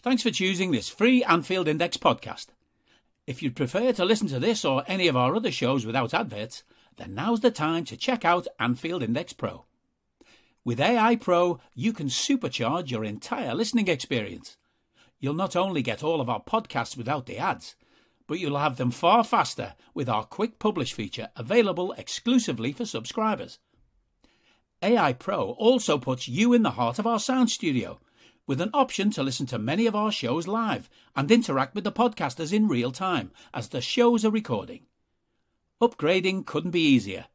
Thanks for choosing this free Anfield Index podcast. If you'd prefer to listen to this or any of our other shows without adverts, then now's the time to check out Anfield Index Pro. With AI Pro, you can supercharge your entire listening experience. You'll not only get all of our podcasts without the ads, but you'll have them far faster with our Quick Publish feature available exclusively for subscribers. AI Pro also puts you in the heart of our sound studio, with an option to listen to many of our shows live and interact with the podcasters in real time as the shows are recording. Upgrading couldn't be easier.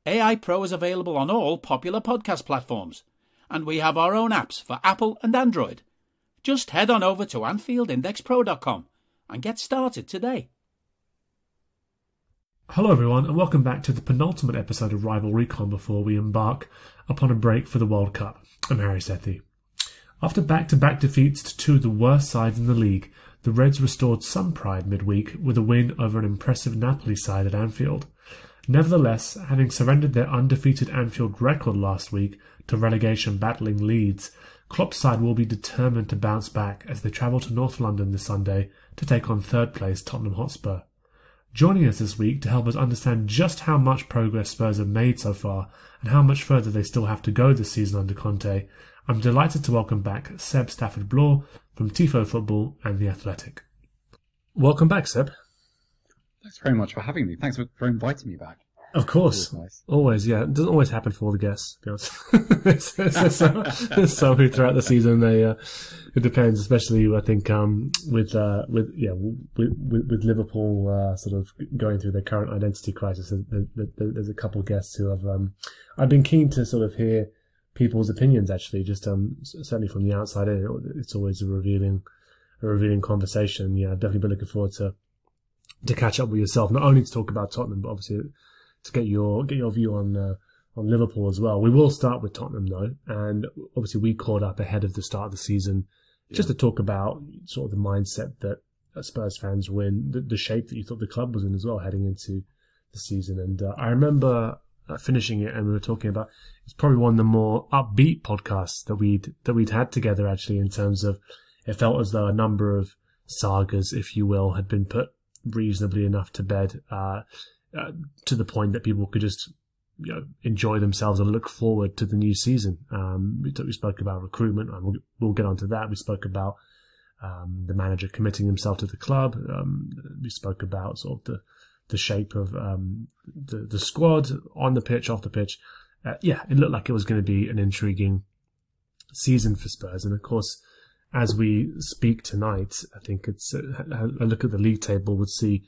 AI Pro is available on all popular podcast platforms, and we have our own apps for Apple and Android. Just head on over to AnfieldIndexPro.com and get started today. Hello everyone, and welcome back to the penultimate episode of Rival Recon before we embark upon a break for the World Cup. I'm Harry Sethi. After back-to-back defeats to two of the worst sides in the league, the Reds restored some pride midweek with a win over an impressive Napoli side at Anfield. Nevertheless, having surrendered their undefeated Anfield record last week to relegation-battling Leeds, Klopp's side will be determined to bounce back as they travel to North London this Sunday to take on third-place Tottenham Hotspur. Joining us this week to help us understand just how much progress Spurs have made so far and how much further they still have to go this season under Conte, I'm delighted to welcome back Seb Stafford Bloor from Tifo Football and The Athletic. Welcome back, Seb. Thanks very much for having me. Thanks for inviting me back. Of course. Nice. Always, yeah. It doesn't always happen for all the guests, to be honest. There's some who throughout the season, it depends, especially, I think, with Liverpool, sort of going through their current identity crisis. There's a couple of guests who have, I've been keen to sort of hear people's opinions, actually, just, certainly from the outside in. It's always a revealing conversation. Yeah, I've definitely been looking forward to catch up with yourself, not only to talk about Tottenham, but obviously to get your view on Liverpool as well. We will start with Tottenham though, and obviously we caught up ahead of the start of the season just to talk about sort of the mindset that Spurs fans were in, the shape that you thought the club was in as well heading into the season. And I remember finishing it, and we were talking about it's probably one of the more upbeat podcasts that we'd had together, actually, in terms of it felt as though a number of sagas, if you will, had been put reasonably enough to bed, to the point that people could just enjoy themselves and look forward to the new season. We spoke about recruitment, and we'll get onto that. We spoke about the manager committing himself to the club. We spoke about sort of the shape of the squad on the pitch, off the pitch. It looked like it was going to be an intriguing season for Spurs, and of course, as we speak tonight, I think it's a look at the league table would see,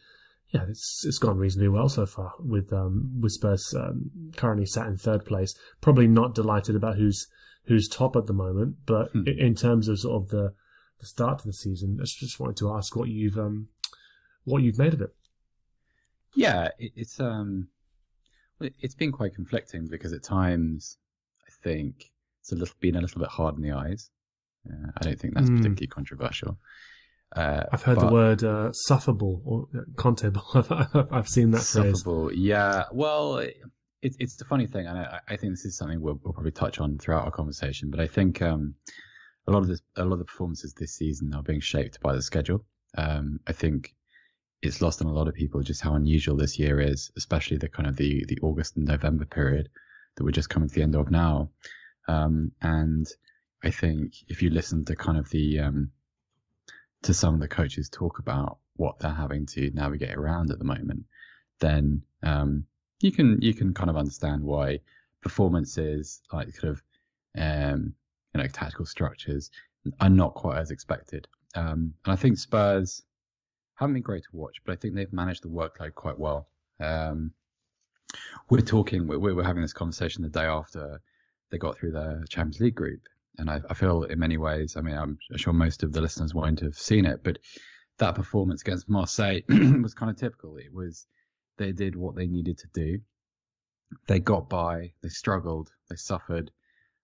it's gone reasonably well so far with Spurs currently sat in third place. Probably not delighted about who's top at the moment, but in terms of sort of the start to the season, I just wanted to ask what you've made of it. Yeah, it's been quite conflicting because at times I think it's been a little bit hard in the eyes. I don't think that's particularly controversial. I've heard the word sufferable or Conte-able. I've seen that phrase. Sufferable, yeah. Well, it's the funny thing, and I think this is something we'll probably touch on throughout our conversation. But I think a lot of the performances this season are being shaped by the schedule. I think it's lost on a lot of people just how unusual this year is, especially the kind of the August and November period that we're just coming to the end of now. And I think if you listen to kind of to some of the coaches talk about what they're having to navigate around at the moment, then you can kind of understand why performances like kind of tactical structures are not quite as expected. And I think Spurs haven't been great to watch, but I think they've managed the workload quite well. We're having this conversation the day after they got through the Champions League group. And I feel in many ways, I mean, I'm sure most of the listeners won't have seen it, but that performance against Marseille was kind of typical. It was, they did what they needed to do. They got by, they struggled, they suffered.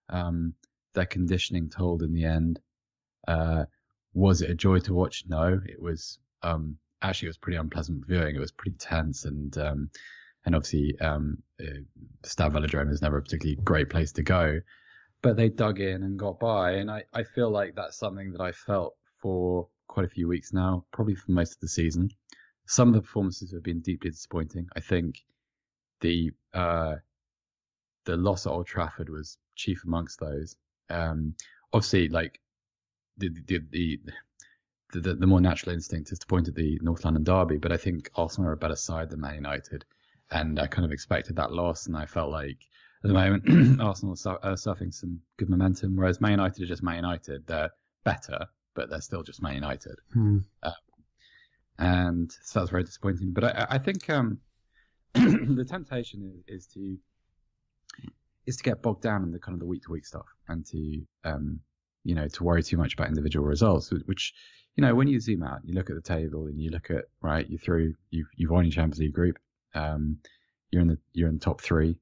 Their conditioning told in the end. Was it a joy to watch? No, it was, actually it was pretty unpleasant viewing. It was pretty tense and obviously, Stav Velodrome is never a particularly great place to go. But they dug in and got by, and I feel like that's something that I felt for quite a few weeks now, probably for most of the season. Some of the performances have been deeply disappointing. I think the loss at Old Trafford was chief amongst those. Obviously, like the more natural instinct is to point at the North London derby, but I think Arsenal are a better side than Man United, and I kind of expected that loss, and I felt like at the moment Arsenal are suffering some good momentum, whereas Man United are just Man United. They're better, but they're still just Man United. And so that's very disappointing. But I think the temptation is to get bogged down in the kind of the week to week stuff, and to to worry too much about individual results. Which when you zoom out, you look at the table and you look at you've won your Champions League group, you're in the top three.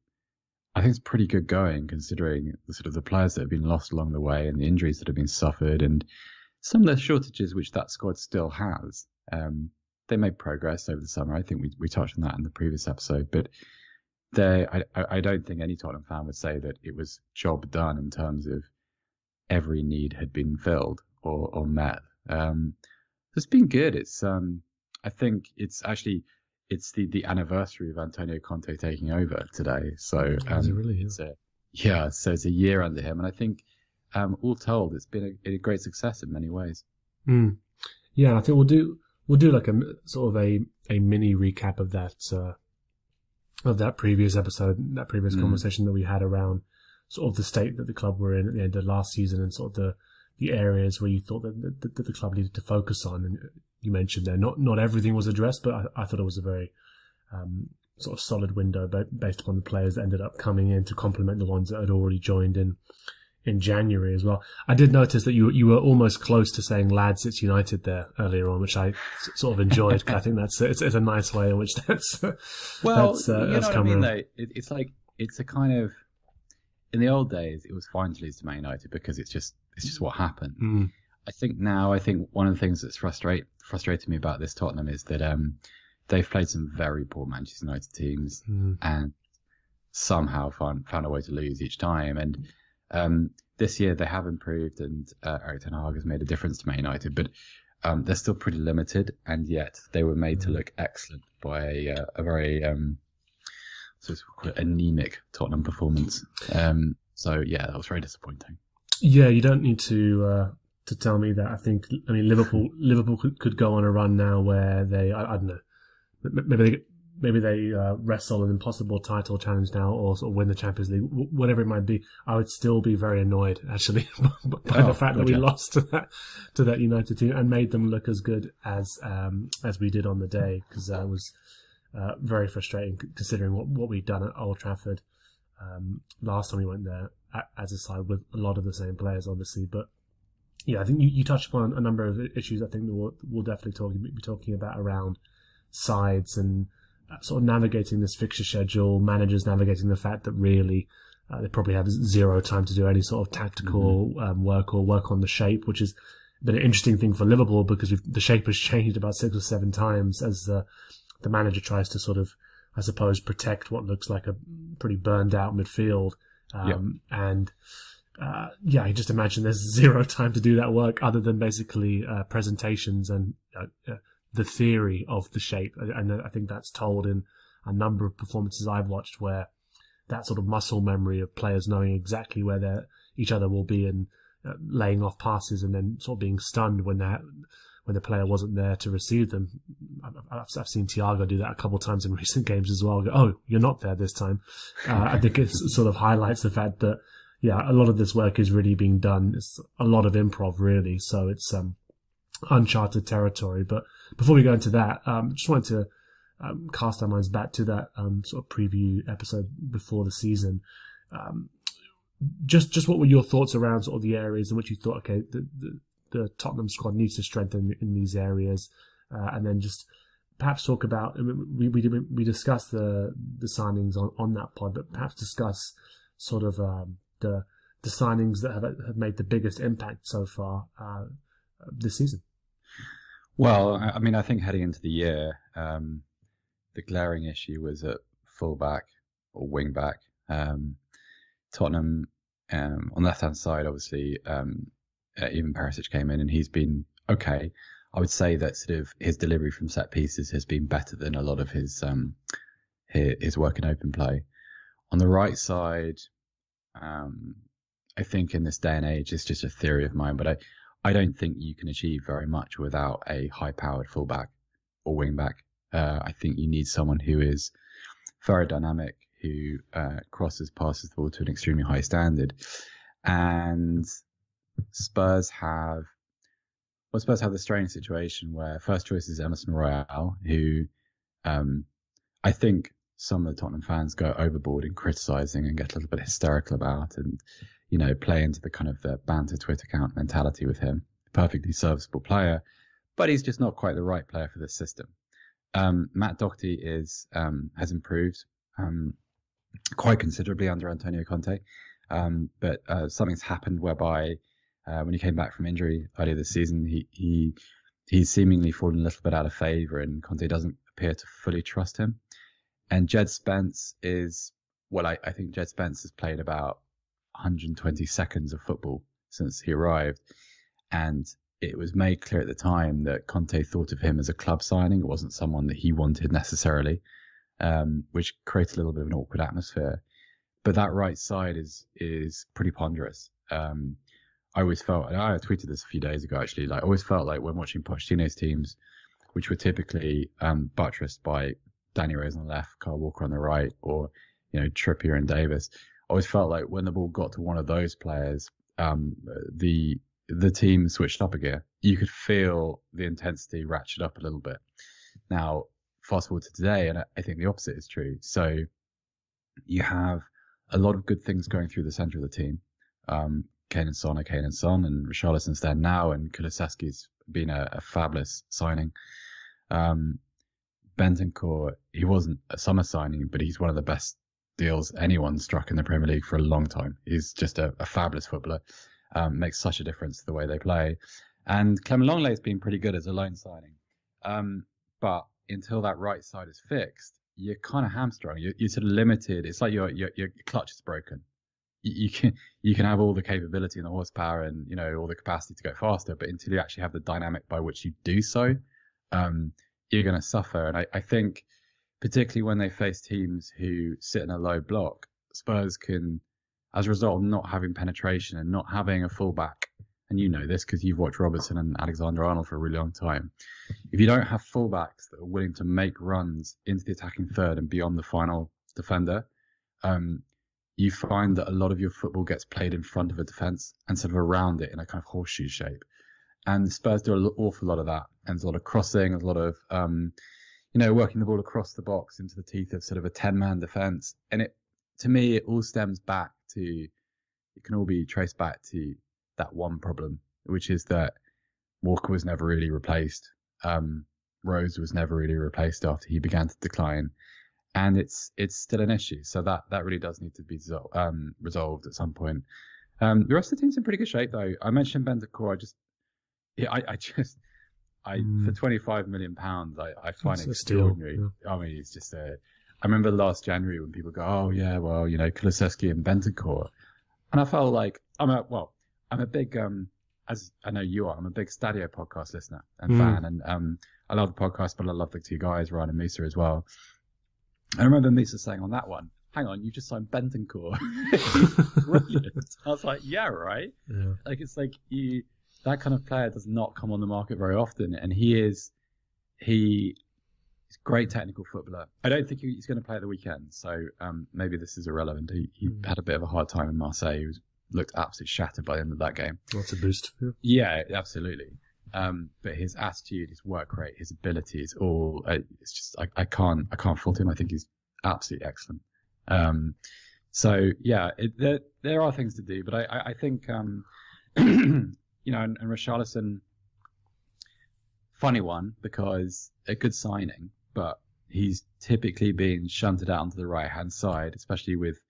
I think it's pretty good going considering the sort of the players that have been lost along the way and the injuries that have been suffered and some of the shortages which that squad still has. They made progress over the summer. I think we touched on that in the previous episode, but I don't think any Tottenham fan would say that it was job done in terms of every need had been filled or met. It's been good. It's I think it's the anniversary of Antonio Conte taking over today. So it really is. So it's a year under him, and I think all told, it's been a great success in many ways. Yeah, I think we'll do like a sort of a mini recap of that previous episode, that previous conversation that we had around sort of the state that the club were in at the end of last season and sort of the areas where you thought that the club needed to focus on. And you mentioned there, not everything was addressed, but I thought it was a very sort of solid window based upon the players that ended up coming in to complement the ones that had already joined in January as well. I did notice that you were almost close to saying "lads, it's United" there earlier on, which I sort of enjoyed. I think it's a nice way in which that's what I mean. Though it's like it's a kind of, in the old days it was fine to lose to Man United because it's just what happened. I think one of the things that's frustrated me about this Tottenham is that they've played some very poor Manchester United teams and somehow found a way to lose each time. And this year they have improved, and Erik ten Hag has made a difference to Man United, but they're still pretty limited, and yet they were made to look excellent by a very sort of anemic Tottenham performance. So yeah, that was very disappointing. Yeah, you don't need to tell me that. I mean Liverpool could go on a run now where they I don't know, maybe they wrestle an impossible title challenge now, or sort of win the Champions League, whatever it might be. I would still be very annoyed, actually, by the fact that we lost to that United team and made them look as good as we did on the day, because that was very frustrating considering what we'd done at Old Trafford last time we went there as a side with a lot of the same players, obviously. But yeah, I think you touched upon a number of issues. I think that we'll definitely be talking about around sides and sort of navigating this fixture schedule, managers navigating the fact that really they probably have zero time to do any sort of tactical work or work on the shape, which has been an interesting thing for Liverpool because the shape has changed about 6 or 7 times as the manager tries to sort of, I suppose, protect what looks like a pretty burned out midfield. And I just imagine there's zero time to do that work other than basically presentations and the theory of the shape. And I think that's told in a number of performances I've watched where that sort of muscle memory of players knowing exactly where each other will be and laying off passes and then sort of being stunned when the player wasn't there to receive them. I've seen Thiago do that a couple of times in recent games as well. Go, oh, you're not there this time. I think it sort of highlights the fact that, a lot of this work is really being done. It's a lot of improv, really. So it's uncharted territory. But before we go into that, just wanted to cast our minds back to that sort of preview episode before the season. Just what were your thoughts around sort of the areas in which you thought, okay, the Tottenham squad needs to strengthen in these areas, and then just perhaps talk about. I mean, we discussed the signings on that pod, but perhaps discuss sort of the signings that have made the biggest impact so far this season. Well, I mean, I think heading into the year, the glaring issue was at fullback or wing back. Tottenham on the left hand side, obviously. even Perisic came in, and he's been okay. I would say that sort of his delivery from set pieces has been better than a lot of his work in open play. On the right side, I think in this day and age, it's just a theory of mine, but I don't think you can achieve very much without a high-powered fullback or wing-back. I think you need someone who is very dynamic, who passes the ball to an extremely high standard. And Spurs have the strange situation where first choice is Emerson Royale, who I think some of the Tottenham fans go overboard in criticising and get a little bit hysterical about, and play into the kind of the banter Twitter account mentality with him. Perfectly serviceable player, but he's just not quite the right player for this system. Matt Doherty has improved quite considerably under Antonio Conte, but something's happened whereby when he came back from injury earlier this season, he's seemingly fallen a little bit out of favour, and Conte doesn't appear to fully trust him. And Jed Spence I think Jed Spence has played about 120 seconds of football since he arrived, and it was made clear at the time that Conte thought of him as a club signing. It wasn't someone that he wanted necessarily, which creates a little bit of an awkward atmosphere. But that right side is pretty ponderous. I always felt, and I tweeted this a few days ago actually, I always felt like when watching Pochettino's teams, which were typically buttressed by Danny Rose on the left, Kyle Walker on the right, or Trippier and Davis, I always felt like when the ball got to one of those players, the team switched up a gear. You could feel the intensity ratchet up a little bit. Now, fast forward to today, and I think the opposite is true. So you have a lot of good things going through the centre of the team. Kane and Son, and Richarlison's there now, and Kulusevski's been a fabulous signing. Bentancur, he wasn't a summer signing, but he's one of the best deals anyone struck in the Premier League for a long time. He's just a fabulous footballer. Makes such a difference to the way they play. And Clement Lenglet's been pretty good as a loan signing. But until that right side is fixed, you're kind of hamstrung. You're sort of limited. It's like your clutch is broken. You can have all the capability and the horsepower and all the capacity to go faster, but until you actually have the dynamic by which you do so, you're going to suffer. And I think particularly when they face teams who sit in a low block, Spurs can, as a result of not having penetration and not having a fullback, and you know this because you've watched Robertson and Alexander-Arnold for a really long time, if you don't have fullbacks that are willing to make runs into the attacking third and beyond the final defender, you find that a lot of your football gets played in front of a defence and sort of around it in a kind of horseshoe shape. And the Spurs do an awful lot of that. And there's a lot of crossing, there's a lot of, working the ball across the box into the teeth of sort of a 10-man defence. And to me, it all stems back to, it can all be traced back to that one problem, which is that Walker was never really replaced. Rose was never really replaced after he began to decline. And it's still an issue. So that really does need to be resolved at some point. The rest of the team's in pretty good shape, though. I mentioned Bentancur. For £25 million, I find it extraordinary. Yeah. I mean, it's just I remember last January when people go, oh yeah, well, Kulusevski and Bentancur, and I felt like I'm a big as I know you are, I'm a big Stadio podcast listener and fan, and I love the podcast, but I love the two guys, Ryan and Musa, as well. I remember Musa saying on that one, hang on, you just signed Bentancur. Brilliant. I was like, yeah, right. Yeah. Like, it's like that kind of player does not come on the market very often, and he's a great technical footballer. I don't think he's going to play at the weekend, so maybe this is irrelevant. He had a bit of a hard time in Marseille. He looked absolutely shattered by the end of that game. That's a boost. Yeah, absolutely. But his attitude, his work rate, his ability is all. It's just I can't fault him. I think he's absolutely excellent. So yeah, there are things to do, but I think and Richarlison, funny one because a good signing, but he's typically being shunted out onto the right hand side, especially with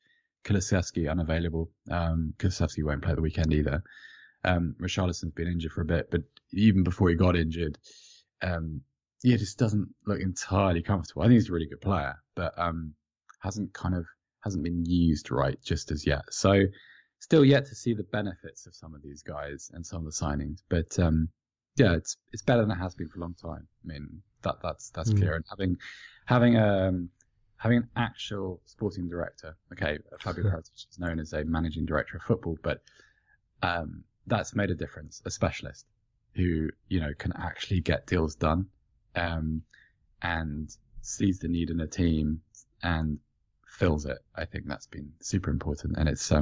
Kulusevski unavailable. Kulusevski won't play the weekend either. Richarlison's been injured for a bit, but even before he got injured, he just doesn't look entirely comfortable. I think he's a really good player, but hasn't been used right just as yet. So still yet to see the benefits of some of these guys and some of the signings. But yeah, it's better than it has been for a long time. I mean, that's clear. And having an actual sporting director, okay, Fabio Paratici is known as a managing director of football, but that's made a difference. A specialist who, you know, can actually get deals done, and sees the need in a team and fills it. I think that's been super important, and it's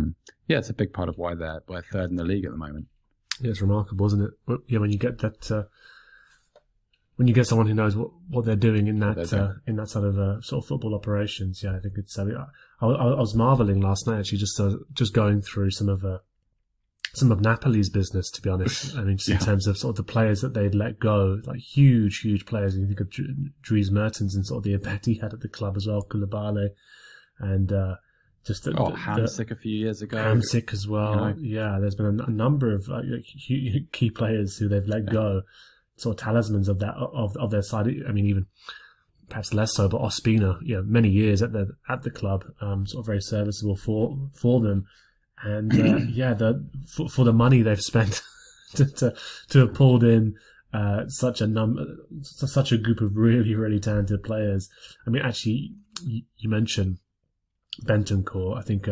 it's a big part of why they're third in the league at the moment. Yeah, it's remarkable, isn't it? Yeah, when you get that, when you get someone who knows what they're doing in that sort of football operations. Yeah, I think it's. I was marveling last night actually, just going through some of Napoli's business, to be honest. I mean, just in terms of sort of the players that they'd let go, like huge players. You think of Dries Mertens and sort of the impact he had at the club as well, Koulibaly, and Hamsik a few years ago. Hamsik as well. Yeah, there's been a number of key players who they've let go, sort of talismans of that of their side. I mean, even perhaps less so, but Ospina, many years at the club, sort of very serviceable for them. And for the money they've spent to have pulled in such a group of really talented players. I mean, actually, you mentioned Bentancur. I think,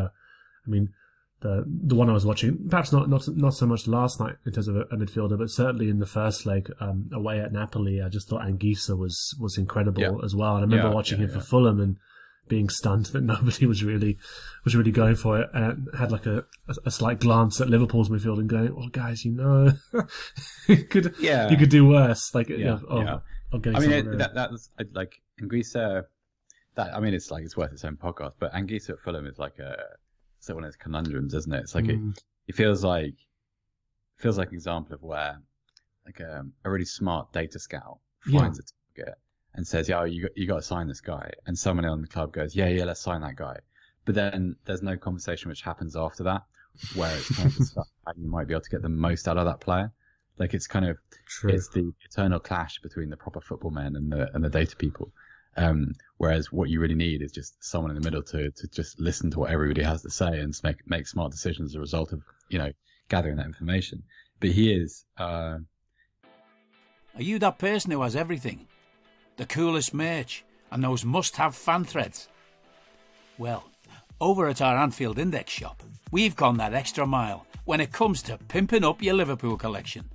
the one I was watching, perhaps not so much last night in terms of a midfielder, but certainly in the first leg away at Napoli, I just thought Anguissa was incredible as well. And I remember watching him for Fulham and being stunned that nobody was really going for it, and had like a slight glance at Liverpool's midfield and going, "Well, guys, you could do worse." Like, of getting. I mean, that's like Anguissa. That, I mean, it's worth its own podcast. But Anguissa at Fulham is like one of those conundrums, isn't it? It's like it feels like an example of where like a really smart data scout finds a target and says, "Yeah, you got to sign this guy," and someone on the club goes, "Yeah, let's sign that guy." But then there's no conversation which happens after that, where it's kind of stuff how you might be able to get the most out of that player. Like, it's kind of it's the eternal clash between the proper football men and the data people. Whereas what you really need is just someone in the middle to just listen to what everybody has to say and make smart decisions as a result of gathering that information. But he is. Are you that person who has everything? The coolest merch and those must-have fan threads? Well, over at our Anfield Index shop, we've gone that extra mile when it comes to pimping up your Liverpool collection.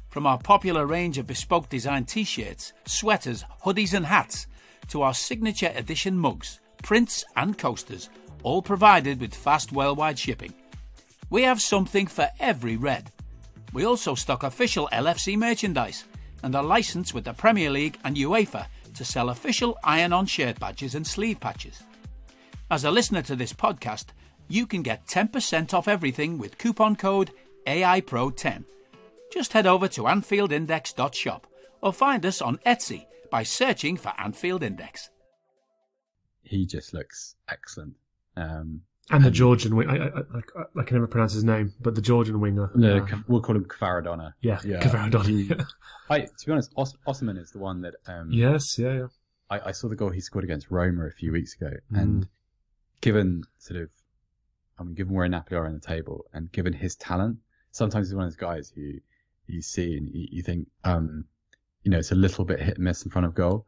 From our popular range of bespoke design t-shirts, sweaters, hoodies and hats, to our signature edition mugs, prints and coasters, all provided with fast worldwide shipping. We have something for every red. We also stock official LFC merchandise and are licensed with the Premier League and UEFA to sell official iron-on shirt badges and sleeve patches. As a listener to this podcast, you can get 10% off everything with coupon code AIPRO10. Just head over to AnfieldIndex.shop or find us on Etsy by searching for Anfield Index. He just looks excellent. And the Georgian winger, I can never pronounce his name, but the Georgian winger. No, we'll call him Kvaradona. Yeah. Kvaradona. To be honest, Osimhen is the one that... yes, yeah. I saw the goal he scored against Roma a few weeks ago, and given where Napoli are in the table, and given his talent, sometimes he's one of those guys who you see and you think... it's a little bit hit and miss in front of goal,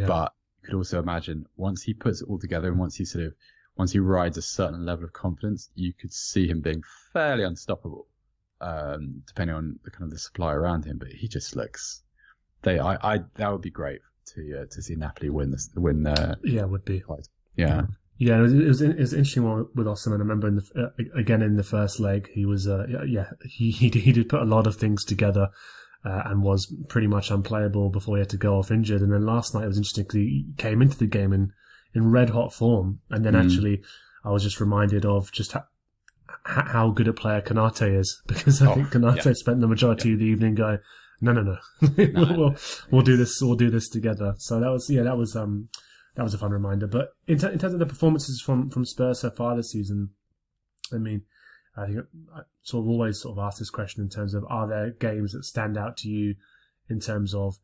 but you could also imagine once he puts it all together and once he rides a certain level of confidence, you could see him being fairly unstoppable, depending on the kind of the supply around him. But he just looks. That would be great to see Napoli win this. It would be. Yeah. Yeah, it was an interesting one with Osimhen. I remember in the first leg, he was he did put a lot of things together. And was pretty much unplayable before he had to go off injured. And then last night it was interesting because he came into the game in red hot form. And then actually I was just reminded of just how good a player Conte is, because I think Conte spent the majority of the evening going, no. we'll do this together. So that was a fun reminder. But in terms of the performances from Spurs so far this season, I mean, I think I always ask this question in terms of, are there games that stand out to you in terms of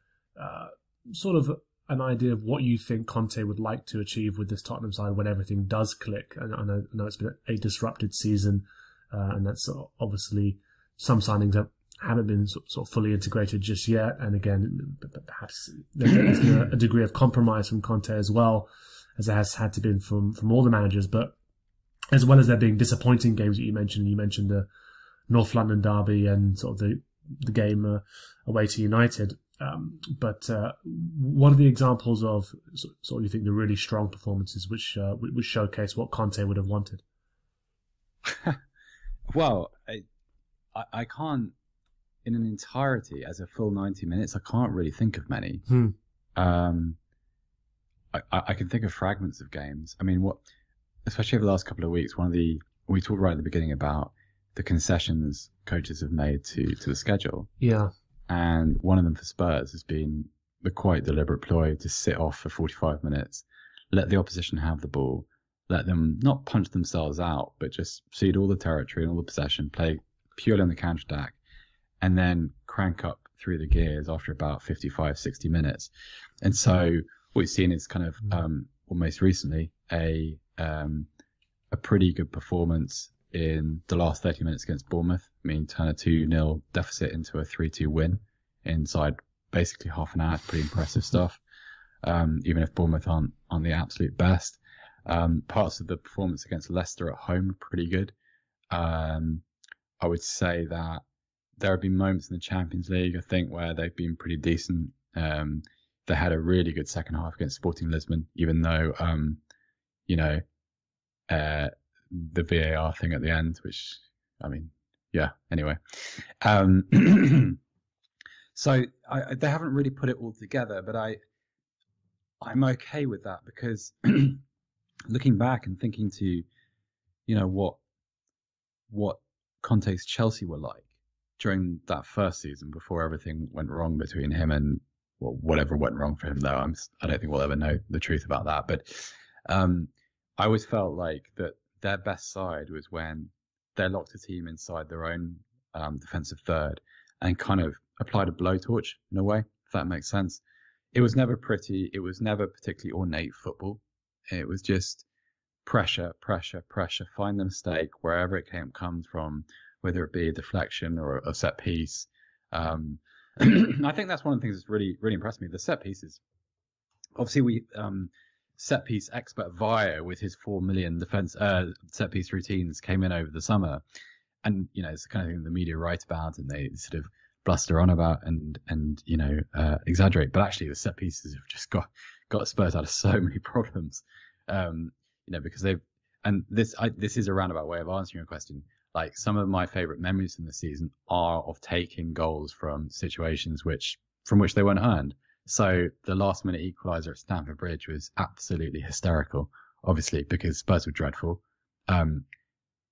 an idea of what you think Conte would like to achieve with this Tottenham side when everything does click? And I know it's been a disrupted season and that's obviously some signings that haven't been sort of fully integrated just yet. And again, perhaps there's a degree of compromise from Conte as well, as there has had to be from all the managers. But as well as there being disappointing games that you mentioned the North London derby and sort of the game away to United. But what are the examples of sort of you think the really strong performances which showcase what Conte would have wanted? Well, I can't, in an entirety as a full 90 minutes, I can't really think of many. I can think of fragments of games. I mean, especially over the last couple of weeks, we talked right at the beginning about the concessions coaches have made to the schedule. Yeah. And one of them for Spurs has been the quite deliberate ploy to sit off for 45 minutes, let the opposition have the ball, let them not punch themselves out, but just cede all the territory and all the possession, play purely on the counter-attack, and then crank up through the gears after about 55, 60 minutes. And so what we've seen is kind of, almost recently, a pretty good performance in the last 30 minutes against Bournemouth. I mean, turn a 2-0 deficit into a 3-2 win inside basically half an hour. Pretty impressive stuff. Even if Bournemouth aren't the absolute best. Parts of the performance against Leicester at home are pretty good. I would say that there have been moments in the Champions League, I think, where they've been pretty decent. They had a really good second half against Sporting Lisbon, even though, the VAR thing at the end, which, I mean, yeah, anyway. So they haven't really put it all together, but I'm okay with that, because looking back and thinking to, what Conte's Chelsea were like during that first season before everything went wrong between him and, well, whatever went wrong for him, though. I don't think we'll ever know the truth about that. But I always felt like that their best side was when they locked a team inside their own defensive third and kind of applied a blowtorch in a way, if that makes sense. It was never pretty. It was never particularly ornate football. It was just pressure, pressure, pressure. Find the mistake wherever it comes from, whether it be a deflection or a set piece. I think that's one of the things that's really, really impressed me. The set pieces. Obviously, set piece expert Via, with his 4 million defense set piece routines, came in over the summer, and it's the kind of thing the media write about and they sort of bluster on about and exaggerate. But actually, the set pieces have just got Spurs out of so many problems, because they've, and this is a roundabout way of answering your question. Like, some of my favourite memories from the season are of taking goals from situations from which they weren't earned. So the last minute equaliser at Stamford Bridge was absolutely hysterical, obviously, because Spurs were dreadful.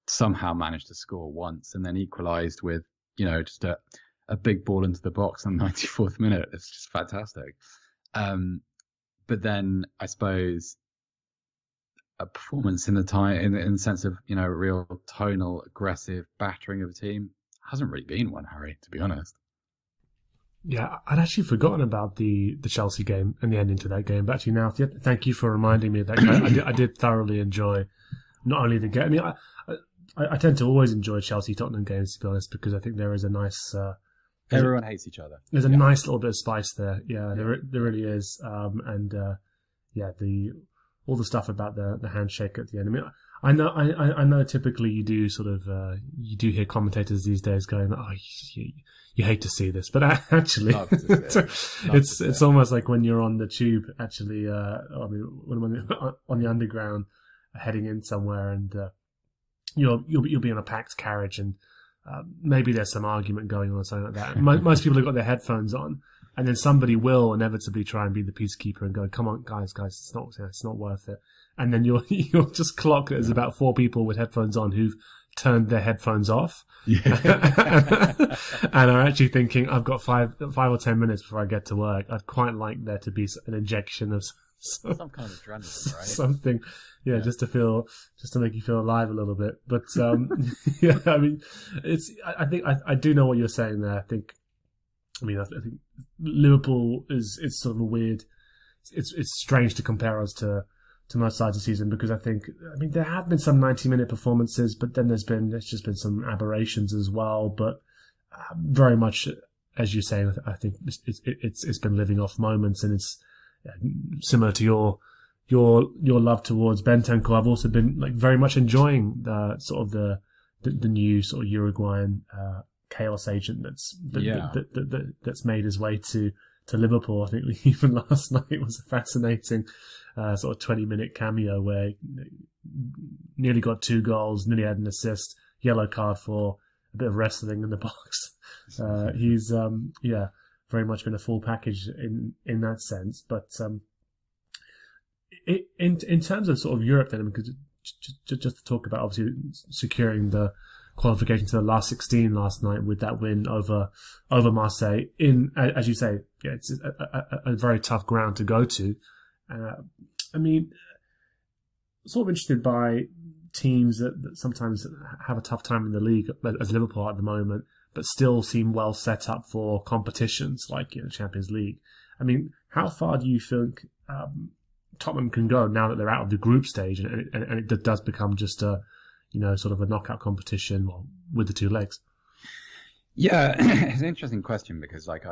Somehow managed to score once and then equalised with, just a big ball into the box on the 94th minute. It's just fantastic. But then I suppose a performance in the sense of, real tonal, aggressive battering of a team hasn't really been one, Harry, to be honest. Yeah, I'd actually forgotten about the Chelsea game and the ending to that game. But actually now, thank you for reminding me of that. I did thoroughly enjoy not only the game. I mean, I tend to always enjoy Chelsea-Tottenham games, to be honest, because I think there is a nice... everyone hates each other. There's a nice little bit of spice there. Yeah, there really is. All the stuff about the handshake at the end. I mean, I know typically you do sort of you do hear commentators these days going, "Oh, you hate to see this," but actually, it's almost like when you're on the tube. Actually, when on the underground, heading in somewhere, and you'll be in a packed carriage, and maybe there's some argument going on or something like that. Most people have got their headphones on. And then somebody will inevitably try and be the peacekeeper and go, "Come on, guys, it's not worth it." And then you'll just clock there's about 4 people with headphones on who've turned their headphones off, and are actually thinking, "I've got 5 or 10 minutes before I get to work. I'd quite like there to be an injection of some kind of adrenaline, right? Something, just to make you feel alive a little bit." But yeah, I mean, I think I do know what you're saying there. I think Liverpool it's sort of a weird. It's strange to compare us to most sides this season, because I mean, there have been some 90-minute performances, but then there's just been some aberrations as well. But very much, as you say, I think it's been living off moments, and it's similar to your love towards Bentancur. I've also been like very much enjoying the sort of the new sort of Uruguayan chaos agent that's made his way to Liverpool. I think even last night was a fascinating sort of 20-minute cameo where he nearly got 2 goals, nearly had an assist, yellow card for a bit of wrestling in the box. He's very much been a full package in that sense. But in terms of sort of Europe, then, because just to talk about obviously securing the qualification to the last 16 last night with that win over Marseille, in, as you say, it's a very tough ground to go to. I mean, sort of interested by teams that sometimes have a tough time in the league, as Liverpool at the moment, but still seem well set up for competitions like Champions League. I mean, how far do you think Tottenham can go now that they're out of the group stage, and it does become just a sort of a knockout competition with the 2 legs? Yeah, it's an interesting question, because like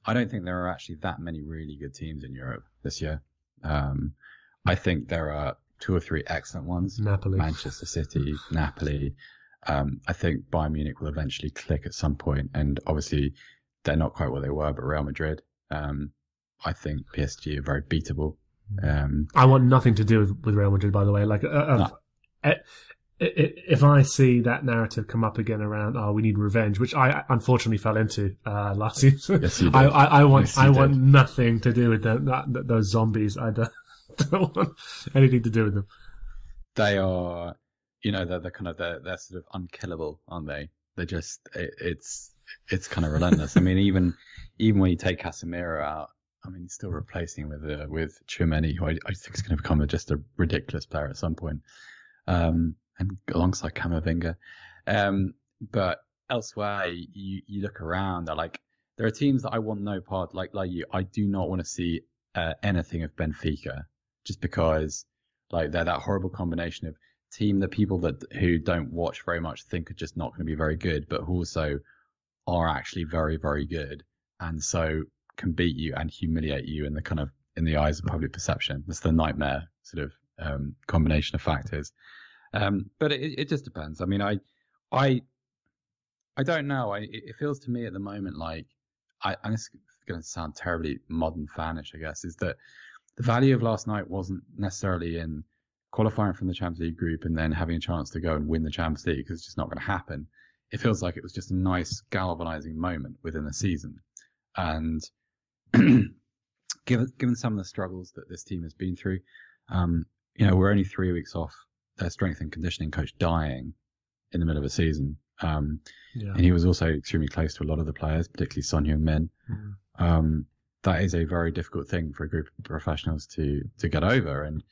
I don't think there are actually that many really good teams in Europe this year. I think there are 2 or 3 excellent ones. Napoli, Manchester City, Napoli. I think Bayern Munich will eventually click at some point, and obviously they're not quite what they were, but Real Madrid. I think PSG are very beatable. I want nothing to do with Real Madrid, by the way. Like, if I see that narrative come up again around, we need revenge, which I unfortunately fell into last season. Yes, you did. I want nothing to do with them. Those zombies. I don't want anything to do with them. They are, they're kind of they're sort of unkillable, aren't they? They're just it's kind of relentless. I mean, even when you take Casemiro out, I mean, he's still replacing with Tchouameni, who I think is going to become just a ridiculous player at some point. And alongside Camavinga. But elsewhere, you look around, there are teams that I want no part, like you. I do not want to see anything of Benfica, just because they're that horrible combination of team that people who don't watch very much think are just not going to be very good, but who also are actually very, very good, and so can beat you and humiliate you in the eyes of public perception. That's the nightmare sort of combination of factors. But it just depends. I mean, I don't know. It feels to me at the moment like and it's going to sound terribly modern fanish, I guess, is that the value of last night wasn't necessarily in qualifying from the Champions League group and then having a chance to go and win the Champions League, because it's just not going to happen. It feels like it was just a nice galvanizing moment within the season. And given some of the struggles that this team has been through, we're only 3 weeks off their strength and conditioning coach dying in the middle of a season. And he was also extremely close to a lot of the players, particularly Son Heung-min. That is a very difficult thing for a group of professionals to get over. And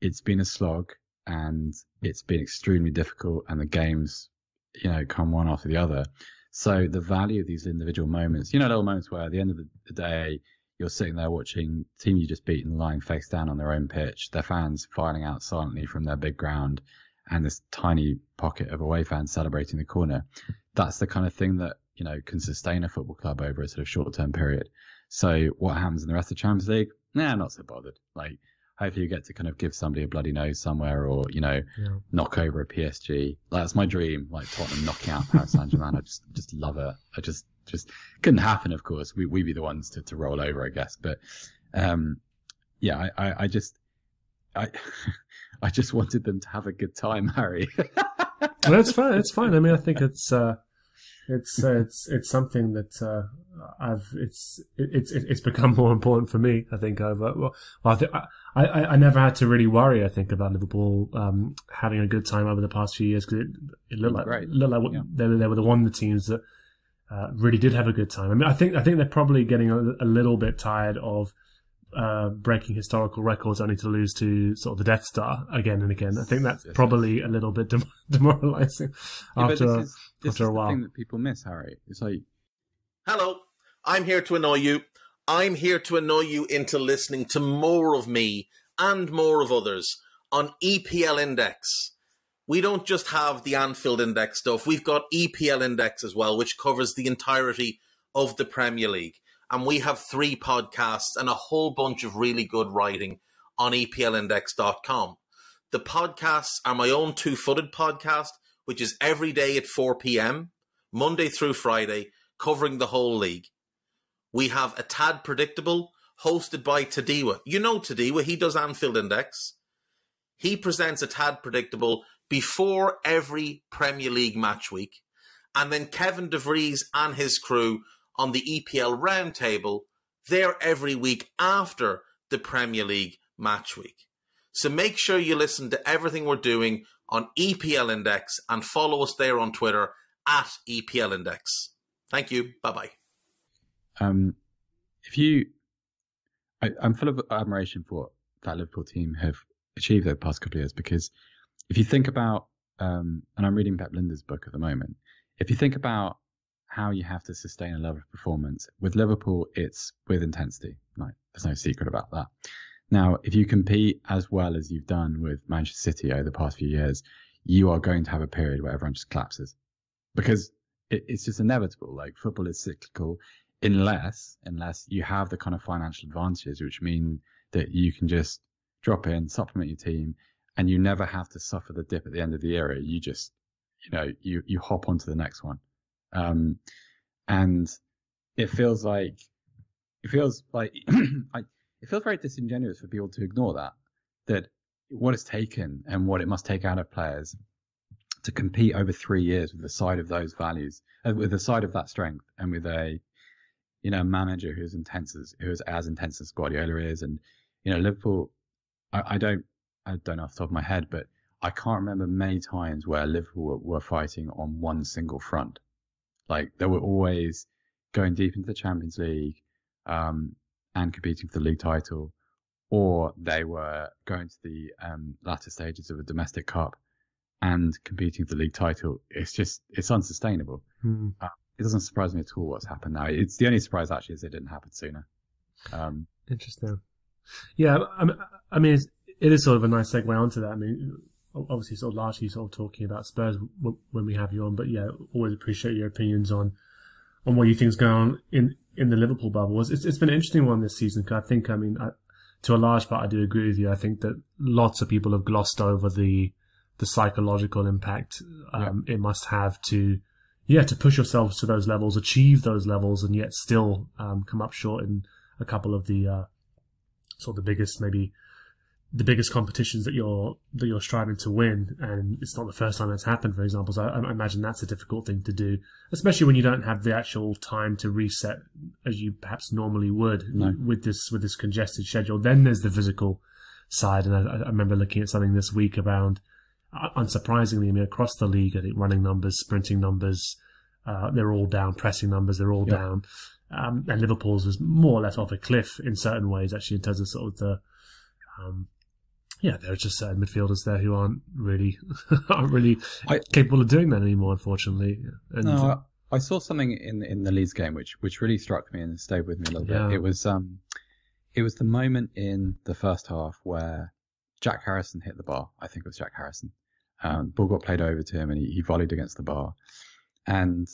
it's been a slog, and it's been extremely difficult, and the games, come one after the other. So the value of these individual moments, little moments where at the end of the day, you're sitting there watching the team you just beaten lying face down on their own pitch, their fans filing out silently from their big ground, and this tiny pocket of away fans celebrating the corner. That's the kind of thing that, can sustain a football club over a sort of short-term period. So what happens in the rest of the Champions League? I'm not so bothered. Hopefully you get to kind of give somebody a bloody nose somewhere, or, knock over a PSG. That's my dream, Tottenham knocking out Paris Saint-Germain. I just love it. I just couldn't happen, of course. We'd be the ones to roll over, I guess. But, I just wanted them to have a good time, Harry. Well, it's fine. It's fine. I mean, I think it's something that it's become more important for me. I think I never had to really worry. I think about Liverpool having a good time over the past few years, because it looked like they were one of the teams that really did have a good time. I mean, I think they're probably getting a little bit tired of breaking historical records only to lose to sort of the Death Star again and again. I think that's probably a little bit demoralizing after a while. This is the thing that people miss, Harry. It's like, hello, I'm here to annoy you. I'm here to annoy you into listening to more of me and more of others on EPL Index. We don't just have the Anfield Index stuff. We've got EPL Index as well, which covers the entirety of the Premier League. And we have 3 podcasts and a whole bunch of really good writing on EPLindex.com. The podcasts are my own Two-Footed podcast, which is every day at 4 p.m., Monday through Friday, covering the whole league. We have A Tad Predictable, hosted by Tadiwa. You know Tadiwa, he does Anfield Index. He presents A Tad Predictable before every Premier League match week. And then Kevin DeVries and his crew on the EPL Roundtable, they're every week after the Premier League match week. So make sure you listen to everything we're doing on EPL Index and follow us there on Twitter at EPL Index. Thank you. Bye-bye. I'm full of admiration for what that Liverpool team have achieved over the past couple of years, because if you think about, and I'm reading Pep Linder's book at the moment, if you think about how you have to sustain a level of performance, with Liverpool, it's with intensity. Like, there's no secret about that. Now, if you compete as well as you've done with Manchester City over the past few years, you are going to have a period where everyone just collapses, because it's just inevitable. Like, football is cyclical unless you have the kind of financial advantages, which mean that you can just drop in, supplement your team, and you never have to suffer the dip at the end of the era. You just, you hop onto the next one. And it feels like it feels very disingenuous for people to ignore that what it's taken and what it must take out of players to compete over 3 years with the side of those values, with the side of that strength, and with a manager who's as intense as Guardiola is. And Liverpool, I don't know off the top of my head, but I can't remember many times where Liverpool were fighting on one single front. Like, they were always going deep into the Champions League and competing for the league title, or they were going to the latter stages of a domestic cup and competing for the league title. It's unsustainable. It doesn't surprise me at all what's happened now. It's the only surprise actually is it didn't happen sooner. Interesting. Yeah, I mean, it is sort of a nice segue onto that. I mean, obviously, sort of largely sort of talking about Spurs when we have you on, but yeah, always appreciate your opinions on what you think's going on in the Liverpool bubble. It's been an interesting one this season. Cause I think, to a large part, I do agree with you. I think that lots of people have glossed over the psychological impact it must have to push yourselves to those levels, achieve those levels, and yet still come up short in a couple of the sort of the biggest competitions that you're striving to win. And it's not the first time that's happened, for example. So I imagine that's a difficult thing to do, especially when you don't have the actual time to reset as you perhaps normally would with this congested schedule. Then there's the physical side. And I remember looking at something this week around, unsurprisingly, across the league, I think running numbers, sprinting numbers, they're all down, pressing numbers, they're all down. And Liverpool's was more or less off a cliff in certain ways, actually, in terms of sort of the, there are just certain midfielders there who aren't really capable of doing that anymore, unfortunately. And, I saw something in the Leeds game which really struck me and stayed with me a little bit. It was the moment in the first half where Jack Harrison hit the bar. I think it was Jack Harrison. Ball got played over to him and he volleyed against the bar. And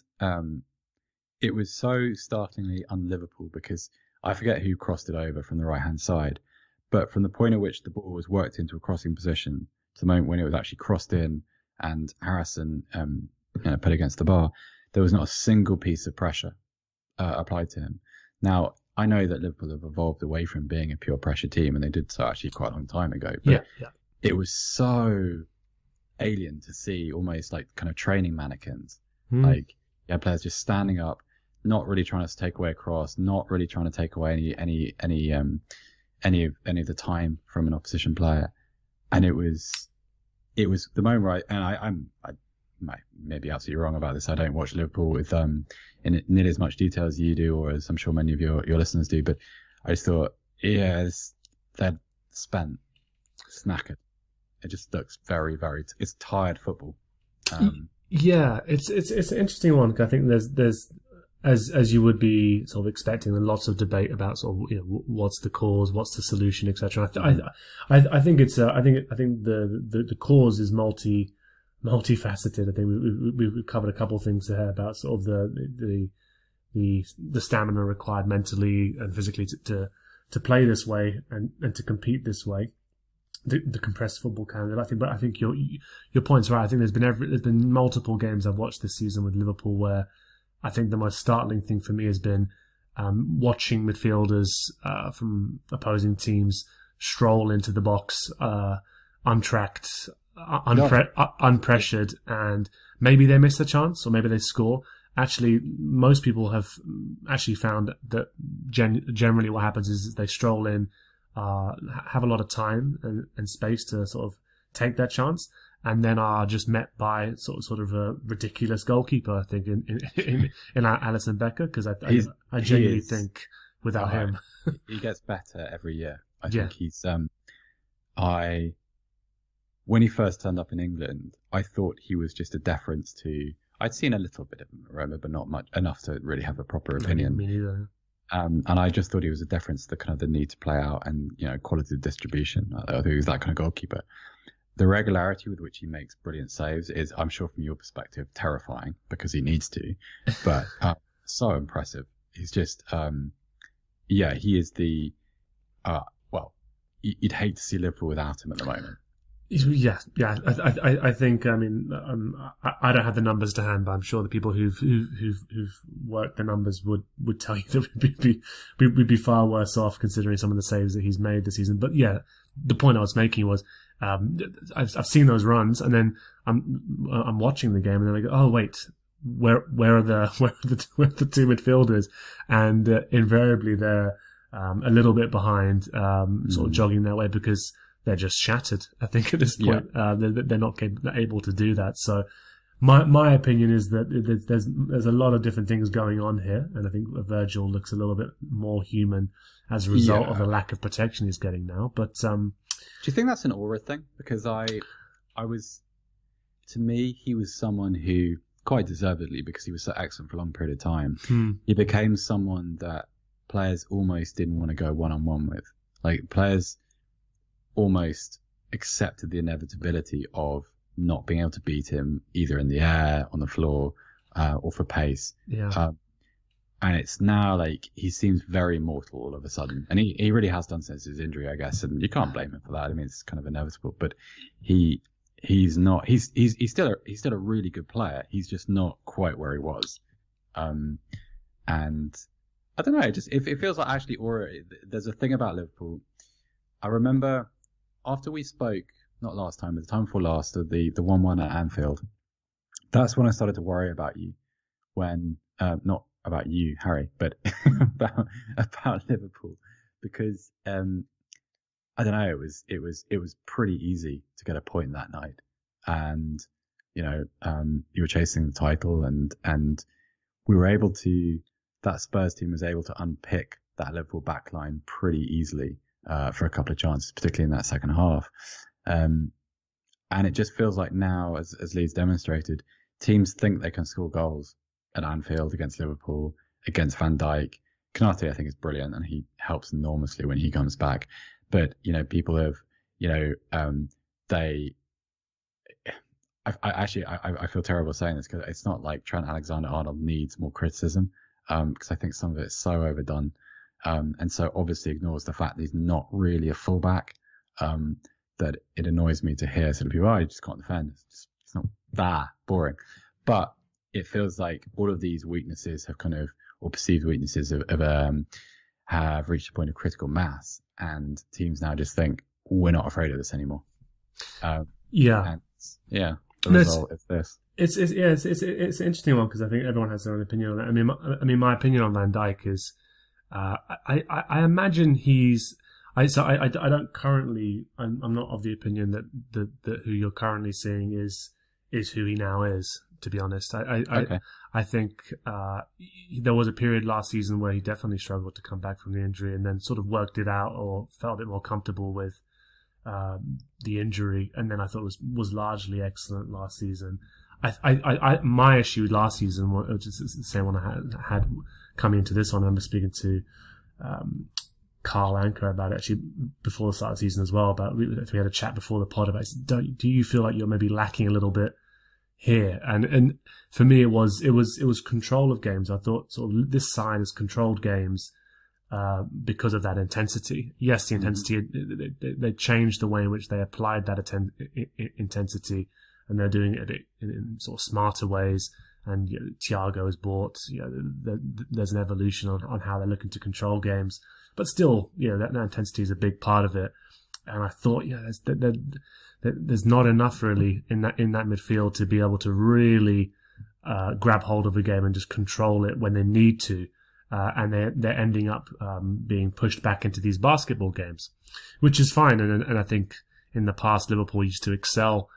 it was so startlingly un-Liverpool, because I forget who crossed it over from the right-hand side, but from the point at which the ball was worked into a crossing position to the moment when it was actually crossed in and Harrison put against the bar, there was not a single piece of pressure applied to him. Now, I know that Liverpool have evolved away from being a pure pressure team, and they did so actually quite a long time ago. But it was so alien to see, almost like kind of training mannequins. Like, you had players just standing up, not really trying to take away a cross, not really trying to take away any of the time from an opposition player. And it was the moment where I might be absolutely wrong about this. I don't watch Liverpool with in nearly as much detail as you do, or as I'm sure many of your listeners do. But I just thought, they're spent, knackered. It just looks very, very. It's tired football. It's an interesting one, because I think there's as you would be sort of expecting, and lots of debate about sort of what's the cause, what's the solution, etc. I think it's I think the cause is multifaceted. I think we've covered a couple of things there about sort of the stamina required mentally and physically to play this way and to compete this way. The compressed football calendar. I think your point's right. I think there's been multiple games I've watched this season with Liverpool where I think the most startling thing for me has been watching midfielders from opposing teams stroll into the box untracked, unpressured, and maybe they miss a chance or maybe they score. Actually, most people have actually found that generally what happens is they stroll in, have a lot of time and space to sort of take that chance, and then are just met by sort of a ridiculous goalkeeper, I think, in Alisson Becker, because I genuinely think without him... he gets better every year. I think he's... When he first turned up in England, I thought he was just a deference to... I'd seen a little bit of him at Roma, but not much, enough to really have a proper opinion. Me neither. And I just thought he was a deference to kind of the need to play out and, quality of distribution. I thought he was that kind of goalkeeper. The regularity with which he makes brilliant saves is, I'm sure from your perspective, terrifying because he needs to, but so impressive. He's just, he is the, you'd hate to see Liverpool without him at the moment. Yeah. I think. I mean, I don't have the numbers to hand, but I'm sure the people who've worked the numbers would tell you that we'd be far worse off considering some of the saves that he's made this season. But yeah, the point I was making was, I've seen those runs, and then I'm watching the game, and then I go, oh wait, where are the two midfielders? And invariably they're a little bit behind, sort of jogging their way because they're just shattered. I think at this point, they're not able to do that. So my opinion is that there's a lot of different things going on here, and I think Virgil looks a little bit more human as a result of the lack of protection he's getting now. But do you think that's an aura thing? Because to me, he was someone who, quite deservedly, because he was so excellent for a long period of time, he became someone that players almost didn't want to go one-on-one with. Like, players almost accepted the inevitability of not being able to beat him either in the air, on the floor, or for pace. And it's now like he seems very mortal all of a sudden, and he really has done since his injury, I guess, and you can't blame him for that. I mean, it's kind of inevitable, but he's still a really good player. He's just not quite where he was, and I don't know. It feels like actually, there's a thing about Liverpool. I remember after we spoke, not last time, but the time before last, of the 1-1 at Anfield. That's when I started to worry about you. When not about you, Harry, but about Liverpool, because I don't know. It was pretty easy to get a point that night, and you were chasing the title, and we were able to. That Spurs team was able to unpick that Liverpool backline pretty easily for a couple of chances, particularly in that second half. And it just feels like now, as Leeds demonstrated, teams think they can score goals at Anfield against Liverpool, against Van Dijk. Konate, I think, is brilliant, and he helps enormously when he comes back. But people have, I feel terrible saying this because it's not like Trent Alexander-Arnold needs more criticism, because I think some of it's so overdone, and so obviously ignores the fact that he's not really a fullback. That it annoys me to hear sort of people, you just can't defend. It's not that boring, but it feels like all of these weaknesses have kind of, or perceived weaknesses have reached a point of critical mass, and teams now just think we're not afraid of this anymore. The result is this. It's an interesting one because I think everyone has their own opinion on that. I mean, my opinion on Van Dijk is, I imagine he's. I don't currently. I'm not of the opinion that who you're currently seeing is who he now is. To be honest, I think there was a period last season where he definitely struggled to come back from the injury, and then sort of worked it out or felt a bit more comfortable with the injury, and then I thought was largely excellent last season. my issue last season, which is the same one I had coming into this one. I remember speaking to Carl Anker about it actually before the start of the season as well. But we had a chat before the pod about, do you feel like you're maybe lacking a little bit here? And for me, it was control of games. I thought sort of this side has controlled games because of that intensity. Yes, the intensity, they changed the way in which they applied that intensity, and they're doing it in sort of smarter ways. And Thiago is bought. There's an evolution on how they're looking to control games, but still, that intensity is a big part of it. And I thought, there's not enough really in that midfield to be able to really grab hold of a game and just control it when they need to. And they're ending up being pushed back into these basketball games, which is fine. And I think in the past Liverpool used to excel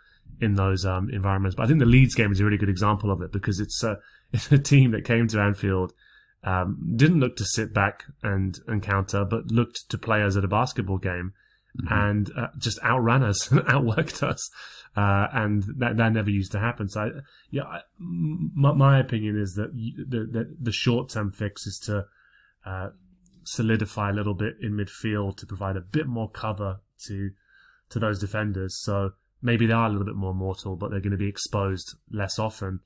in those environments. But I think the Leeds game is a really good example of it, because it's a team that came to Anfield, didn't look to sit back and counter, but looked to play as at a basketball game, and just outran us, outworked us, and that never used to happen. So my opinion is that the short-term fix is to solidify a little bit in midfield to provide a bit more cover to those defenders. So maybe they are a little bit more mortal, but they're going to be exposed less often.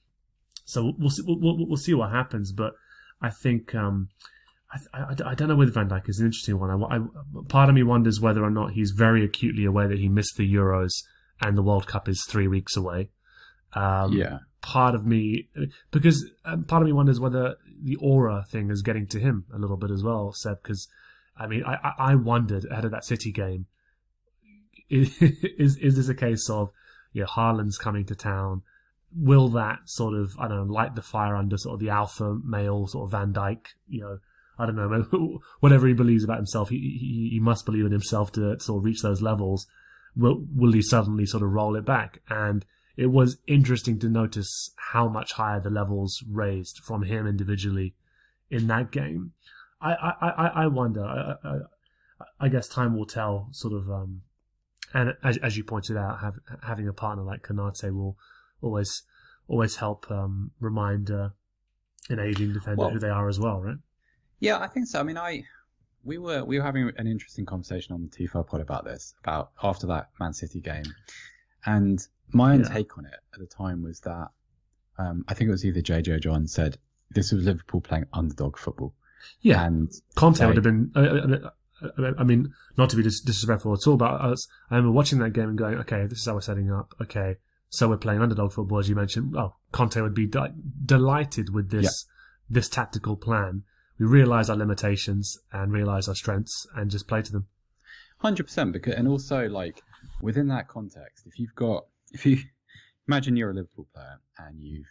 So we'll see what happens. But I think I don't know with Van Dijk. It's an interesting one. Part of me wonders whether or not he's very acutely aware that he missed the Euros and the World Cup is 3 weeks away. Part of me wonders whether the aura thing is getting to him a little bit as well, Seb. Because I wondered ahead of that City game, is this a case of Haaland's coming to town? Will that sort of light the fire under sort of the alpha male sort of Van Dijk? I don't know, whatever he believes about himself, he must believe in himself to sort of reach those levels. Will he suddenly sort of roll it back? And it was interesting to notice how much higher the levels raised from him individually in that game. I wonder. I guess time will tell. Sort of. And as you pointed out, having a partner like Konate will always help remind an aging defender who they are as well, right? Yeah, I think so. We were having an interesting conversation on the Tifo pod about this, about after that Man City game, and my own take on it at the time was that I think it was either JJ or John said this was Liverpool playing underdog football. Yeah, and Conte would have been. Not to be disrespectful at all, but I remember watching that game and going, okay, this is how we're setting up. Okay, so we're playing underdog football, as you mentioned. Oh, Conte would be delighted with this tactical plan. We realise our limitations and realise our strengths and just play to them. 100%. Because, and also, like, within that context, if you imagine you're a Liverpool player and you've,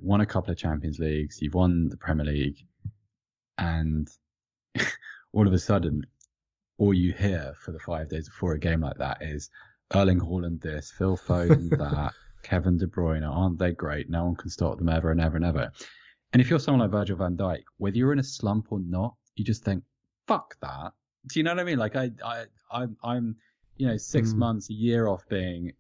won a couple of Champions Leagues, you've won the Premier League, and all of a sudden, all you hear for the 5 days before a game like that is Erling Haaland this, Phil Foden that, Kevin De Bruyne, aren't they great? No one can stop them ever and ever and ever. And if you're someone like Virgil van Dijk, whether you're in a slump or not, you just think, fuck that. Do you know what I mean? Like I'm 6 months, a year off being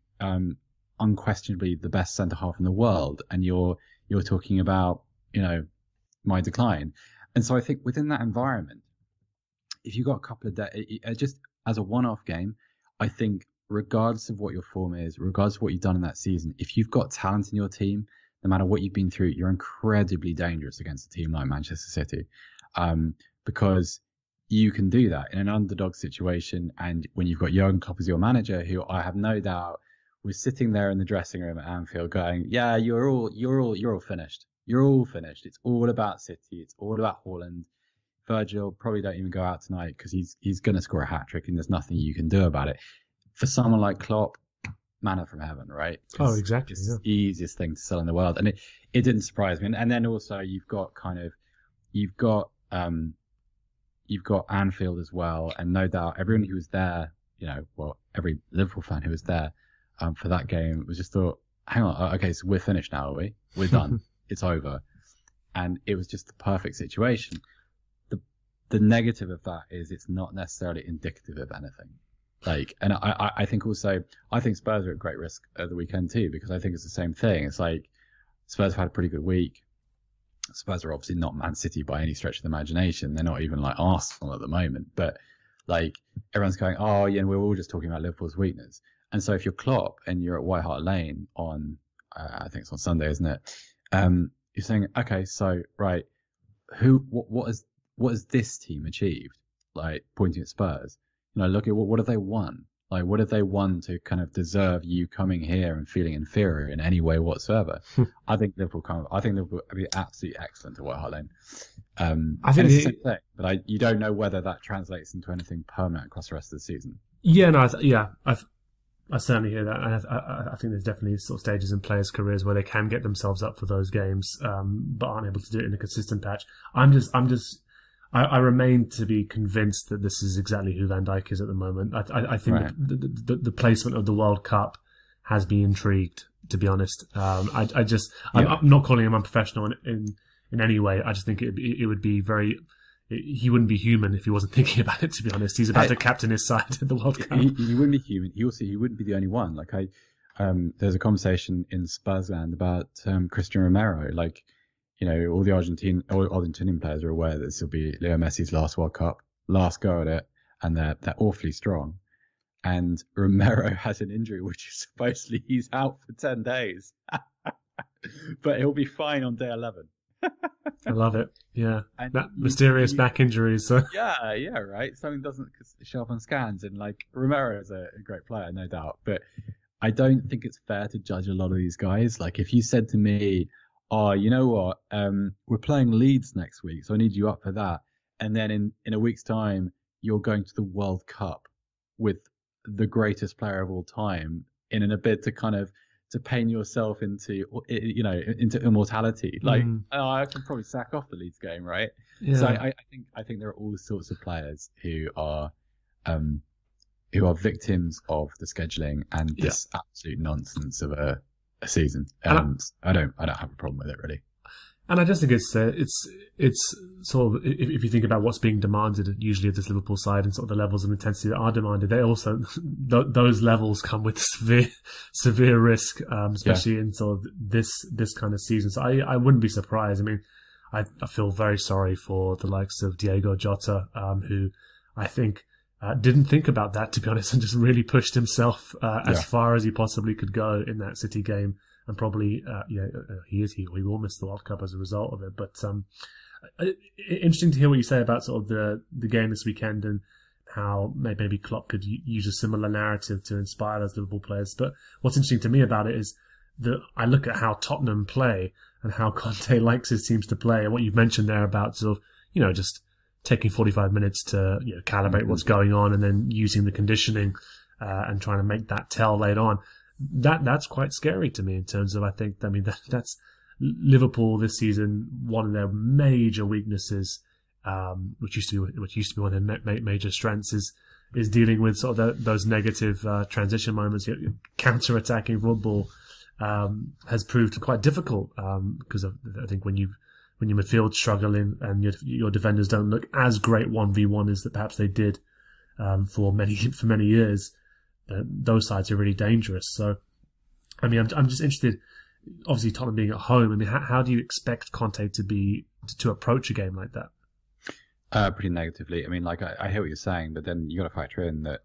unquestionably the best centre half in the world, and you're talking about my decline. And so I think within that environment, if you got a couple of days, just as a one-off game, I think regardless of what your form is, regardless of what you've done in that season, if you've got talent in your team, no matter what you've been through, you're incredibly dangerous against a team like Manchester City, because you can do that in an underdog situation. And when you've got Jurgen Klopp as your manager, who I have no doubt was sitting there in the dressing room at Anfield going, yeah, you're all finished. You're all finished. It's all about City. It's all about Haaland. Virgil, probably don't even go out tonight because he's going to score a hat-trick and there's nothing you can do about it. For someone like Klopp, manna from heaven, right? Oh, exactly. It's the easiest thing to sell in the world. And it didn't surprise me. And then also you've got Anfield as well. And no doubt everyone who was there, every Liverpool fan who was there for that game was just thought, hang on, okay, so we're finished now, are we? We're done. It's over. And it was just the perfect situation. The negative of that is it's not necessarily indicative of anything. Like, and I think also, I think Spurs are at great risk at the weekend too, because I think it's the same thing. It's like Spurs have had a pretty good week. Spurs are obviously not Man City by any stretch of the imagination. They're not even like Arsenal at the moment. But like everyone's going, oh yeah, and we're all just talking about Liverpool's weakness. And so if you're Klopp and you're at White Hart Lane on, I think it's on Sunday, isn't it? You're saying, okay, so right, what has this team achieved? Like pointing at Spurs, look at what have they won? Like, what have they won to kind of deserve you coming here and feeling inferior in any way whatsoever? I think Liverpool would be absolutely excellent at White Hart Lane. I think it's the same thing, but you don't know whether that translates into anything permanent across the rest of the season. Yeah, no, I certainly hear that. I think there's definitely sort of stages in players' careers where they can get themselves up for those games, but aren't able to do it in a consistent patch. I remain to be convinced that this is exactly who Van Dijk is at the moment. I think right. the placement of the World Cup has me intrigued, to be honest. I'm not calling him unprofessional in any way. I just think it would be he wouldn't be human if he wasn't thinking about it, to be honest. He's about to captain his side at the World Cup. He wouldn't be human. He wouldn't be the only one. Like there's a conversation in Spursland about Christian Romero. Like, all the Argentinian players are aware that this will be Leo Messi's last World Cup, last go at it, and they're awfully strong. And Romero has an injury, which is supposedly he's out for 10 days, but he'll be fine on day 11. I love it. Yeah, and that mysterious back injuries. So. Yeah, right. Something doesn't show up on scans, and like Romero is a great player, no doubt. But I don't think it's fair to judge a lot of these guys. Like if you said to me, "Oh, you know what? We're playing Leeds next week, so I need you up for that," and then in a week's time you're going to the World Cup with the greatest player of all time in a bid to kind of to paint yourself into immortality. Like I can probably sack off the Leeds game, right? Yeah. So I think there are all sorts of players who are victims of the scheduling and this absolute nonsense of a season. I don't have a problem with it really. And I just think it's sort of, if you think about what's being demanded usually at this Liverpool side and sort of the levels of intensity that are demanded, they also those levels come with severe risk, especially in sort of this kind of season. So I wouldn't be surprised. I mean, I feel very sorry for the likes of Diego Jota, who I think didn't think about that, to be honest, and just really pushed himself as far as he possibly could go in that City game. And probably, he will miss the World Cup as a result of it. But interesting to hear what you say about sort of the game this weekend and how maybe Klopp could use a similar narrative to inspire those Liverpool players. But what's interesting to me about it is that I look at how Tottenham play and how Conte likes his teams to play, and what you've mentioned there about sort of, just taking 45 minutes to calibrate what's going on and then using the conditioning and trying to make that tell later on. That's quite scary to me in terms of, that's Liverpool this season. One of their major weaknesses, which used to be one of their major strengths, is dealing with sort of those negative transition moments. Counter-attacking football has proved quite difficult because I think when your midfield's struggling and your defenders don't look as great 1v1 as that perhaps they did for many years. Those sides are really dangerous. So, I mean, I'm just interested. Obviously, Tottenham being at home. I mean, how do you expect Conte to approach a game like that? Pretty negatively. I mean, like I hear what you're saying, but then you got to factor in that,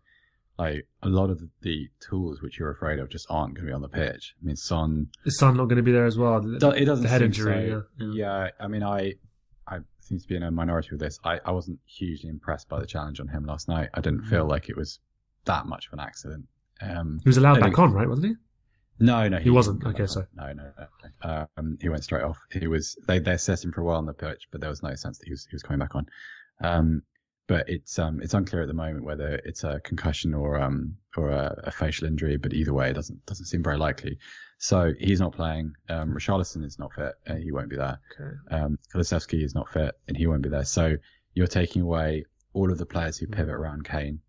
like, a lot of the tools which you're afraid of just aren't going to be on the pitch. I mean, Is Son not going to be there as well? It doesn't. The head injury. So. Yeah. I mean, I seem to be in a minority with this. I wasn't hugely impressed by the challenge on him last night. I didn't feel like it was that much of an accident. He was allowed back on, right? Wasn't he? No, he wasn't. Okay, sorry. No. He went straight off. He was. They assessed him for a while on the pitch, but there was no sense that he was coming back on. But it's unclear at the moment whether it's a concussion or a facial injury. But either way, it doesn't seem very likely. So he's not playing. Richarlison is not fit. He won't be there. Okay. Kulusevski is not fit, and he won't be there. So you're taking away all of the players who pivot around Kane.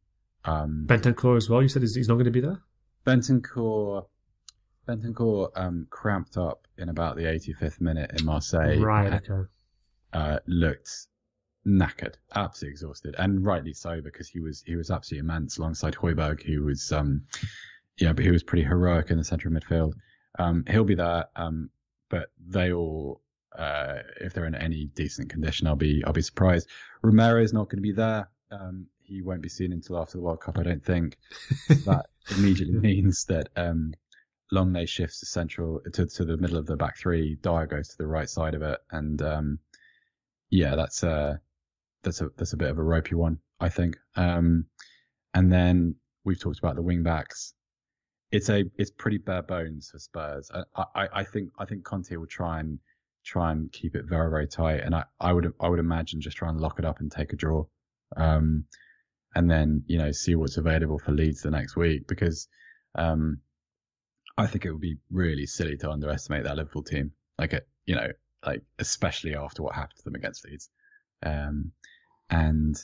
Bentancur as well. You said he's not going to be there. Bentancur cramped up in about the 85th minute in Marseille. Right. Okay. Looked knackered, absolutely exhausted, and rightly so, because he was absolutely immense alongside Højbjerg, who was but he was pretty heroic in the centre of midfield. He'll be there, but they all, if they're in any decent condition, I'll be surprised. Romero's not going to be there. He won't be seen until after the World Cup, I don't think. That immediately means that Longley shifts to central to the middle of the back three. Dyer goes to the right side of it, and that's a bit of a ropey one, I think. And then we've talked about the wing backs. It's pretty bare bones for Spurs. I think Conte will try and keep it very, very tight, and I would imagine just try and lock it up and take a draw, and then see what's available for Leeds the next week, because I think it would be really silly to underestimate that Liverpool team, especially after what happened to them against Leeds. And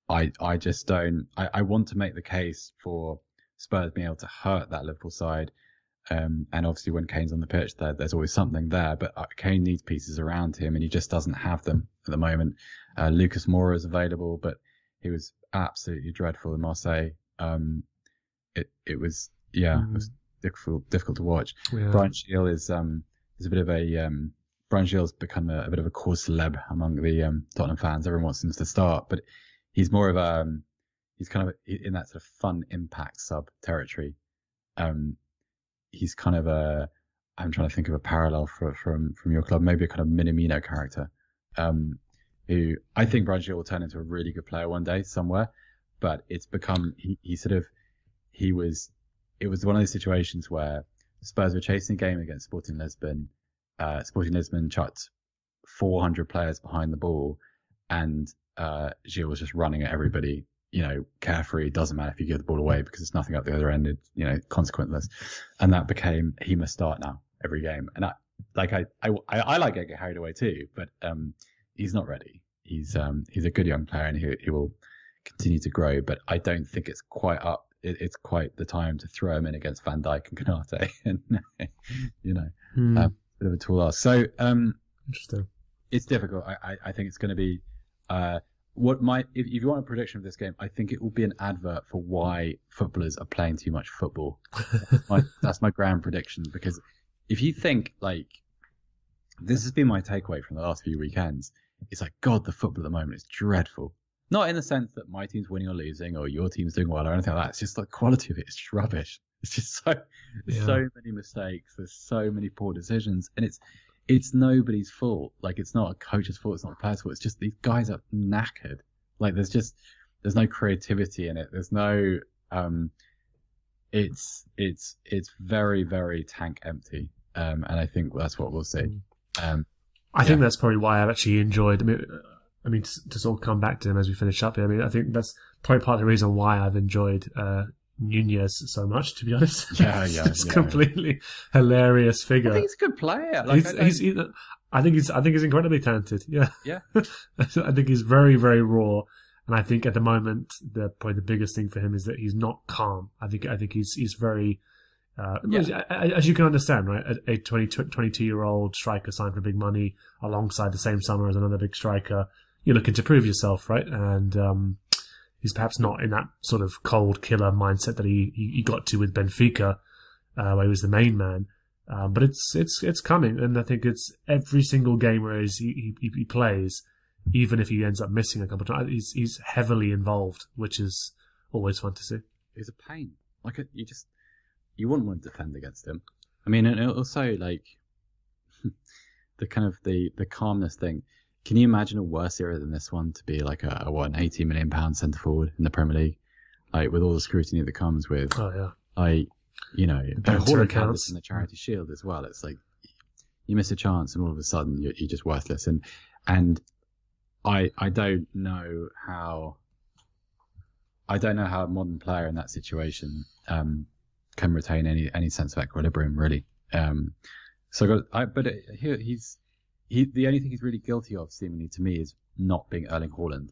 I just don't. I want to make the case for Spurs being able to hurt that Liverpool side. And obviously when Kane's on the pitch, there's always something there. But Kane needs pieces around him, and he just doesn't have them at the moment. Lucas Moura is available, but he was absolutely dreadful in Marseille. It was difficult to watch. Yeah. Brian Shield is a bit of a Brian Shield's become a bit of a core celeb among the Tottenham fans. Everyone wants him to start, but he's more of he's kind of in that sort of fun impact sub territory. He's kind of I'm trying to think of a parallel from your club, maybe a kind of Minamino character, who I think Brian Shield will turn into a really good player one day somewhere, but it's become, it was one of those situations where Spurs were chasing a game against Sporting Lisbon. Sporting Lisbon chucked 400 players behind the ball, and Gilles was just running at everybody, carefree. Doesn't matter if you give the ball away because there's nothing up the other end. It's, consequenceless. And that became, he must start now every game. And I like getting carried away too, but he's not ready. He's a good young player, and he will continue to grow, but I don't think it's quite up. It's quite the time to throw him in against Van Dijk and Konate, and bit of a tall ask. So interesting. It's difficult. I think it's going to be if you want a prediction of this game, I think it will be an advert for why footballers are playing too much football. That's my grand prediction, because if you think, this has been my takeaway from the last few weekends, it's God, the football at the moment is dreadful. Not in the sense that my team's winning or losing, or your team's doing well, or anything like that. It's just the quality of it is just rubbish. It's just so many mistakes. There's so many poor decisions, and it's nobody's fault. It's not a coach's fault. It's not a player's fault. It's just these guys are knackered. There's no creativity in it. There's no it's very, very tank empty. And I think that's what we'll see. I think that's probably why I've actually enjoyed. I mean, to sort of come back to him as we finish up here. I think that's probably part of the reason why I've enjoyed Nunez so much, to be honest. It's completely hilarious figure. I think he's a good player. I think he's incredibly talented. Yeah. I think he's very, very raw, and I think at the moment probably the biggest thing for him is that he's not calm. I think he's very. As you can understand, right? A 22-year-old striker signed for big money alongside the same summer as another big striker. You're looking to prove yourself, right? And he's perhaps not in that sort of cold killer mindset that he got to with Benfica, where he was the main man. But it's coming, and I think it's every single game where he plays, even if he ends up missing a couple of times, he's heavily involved, which is always fun to see. He's a pain. You wouldn't want to defend against him. I mean, and also the kind of the calmness thing. Can you imagine a worse era than this one to be an £80 million centre forward in the Premier League, with all the scrutiny that comes with? Oh yeah. Hall accounts in the Charity Shield as well. It's you miss a chance, and all of a sudden you're just worthless. And I don't know how a modern player in that situation can retain any sense of equilibrium, really. The only thing he's really guilty of, seemingly to me, is not being Erling Haaland,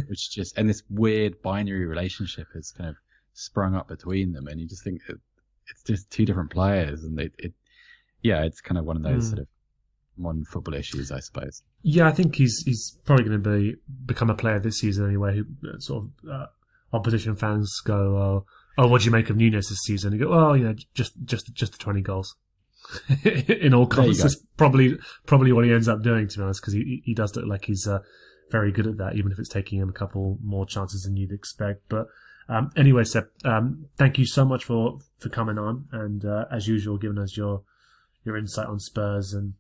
which and this weird binary relationship has kind of sprung up between them, and you just think it's just two different players, and it's kind of one of those sort of modern football issues, I suppose. Yeah, I think he's probably going to become a player this season anyway. Who sort of opposition fans go, "Oh, what do you make of Nunes this season?" And you go, "Oh, just the 20 goals." In all cons, that's probably what he ends up doing, to be honest, because he does look like he's very good at that, even if it's taking him a couple more chances than you'd expect. But anyway, Seb, thank you so much for coming on, and as usual, giving us your insight on Spurs and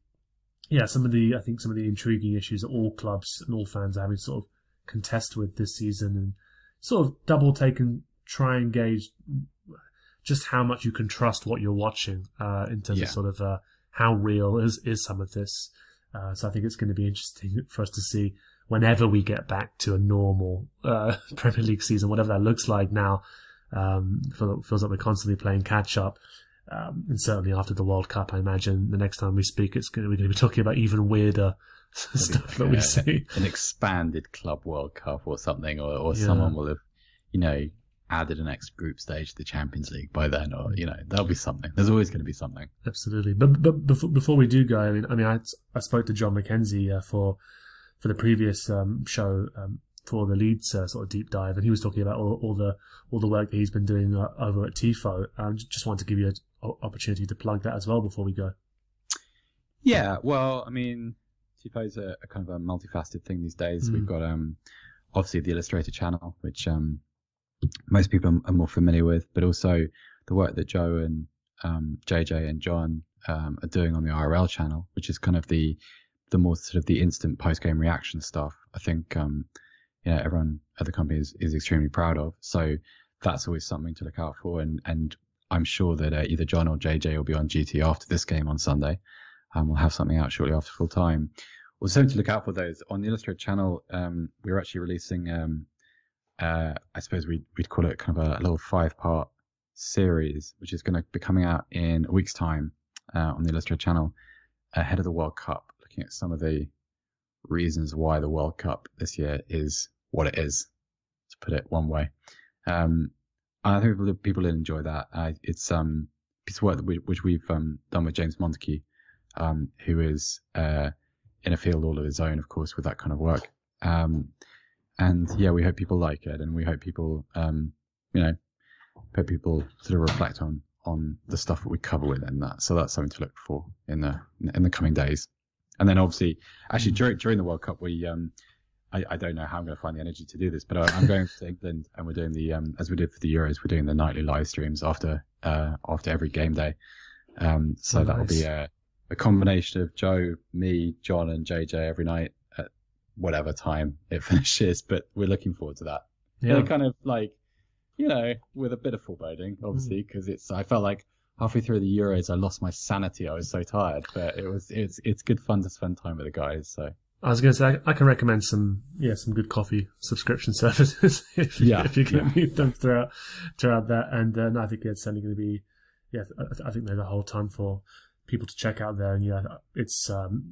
some of the intriguing issues that all clubs and all fans are having to sort of contest with this season, and sort of double take and try and gauge just how much you can trust what you're watching in terms of sort of how real is some of this. So I think it's going to be interesting for us to see whenever we get back to a normal Premier League season, whatever that looks like now. Feels like we're constantly playing catch up. And certainly after the World Cup, I imagine the next time we speak, we're going to be talking about even weirder stuff that we see. An expanded Club World Cup or something, or someone will have, added an next group stage to the Champions League by then, or there'll be something. There's always going to be something. Absolutely. But before we do go, I spoke to John McKenzie for the previous show for the Leeds sort of deep dive, and he was talking about all the work that he's been doing over at Tifo. Just wanted to give you an opportunity to plug that as well before we go. Yeah, well, Tifo is a kind of a multifaceted thing these days. We've got obviously the Illustrator channel, which most people are more familiar with, but also the work that Joe and JJ and John are doing on the IRL channel, which is kind of the more sort of the instant post-game reaction stuff. I think everyone at the company is extremely proud of. So that's always something to look out for. And I'm sure that either John or JJ will be on GT after this game on Sunday. We'll have something out shortly after full time. Well, something to look out for those on the Illustrated channel. We're actually releasing, I suppose we'd call it kind of a little 5-part series, which is going to be coming out in a week's time on the Illustrated channel ahead of the World Cup, looking at some of the reasons why the World Cup this year is what it is, to put it one way. I think people will enjoy that. It's a piece of work which we've done with James Montague, who is in a field all of his own, of course, with that kind of work. And yeah, we hope people like it, and we hope people, hope people sort of reflect on the stuff that we cover within that. So that's something to look for in the coming days. And then obviously, actually during the World Cup, we I don't know how I'm going to find the energy to do this, but I'm going to England, and we're doing the as we did for the Euros, we're doing the nightly live streams after every game day. So that'll be a combination of Joe, me, John, and JJ every night at whatever time it finishes. But we're looking forward to that. Yeah, kind of like, with a bit of foreboding, obviously, because I felt like halfway through the Euros I lost my sanity. I was so tired, but it's good fun to spend time with the guys. So I was going to say I can recommend some good coffee subscription services if you can meet them throughout that, and I think it's certainly going to be I think there's a whole ton for people to check out there, and it's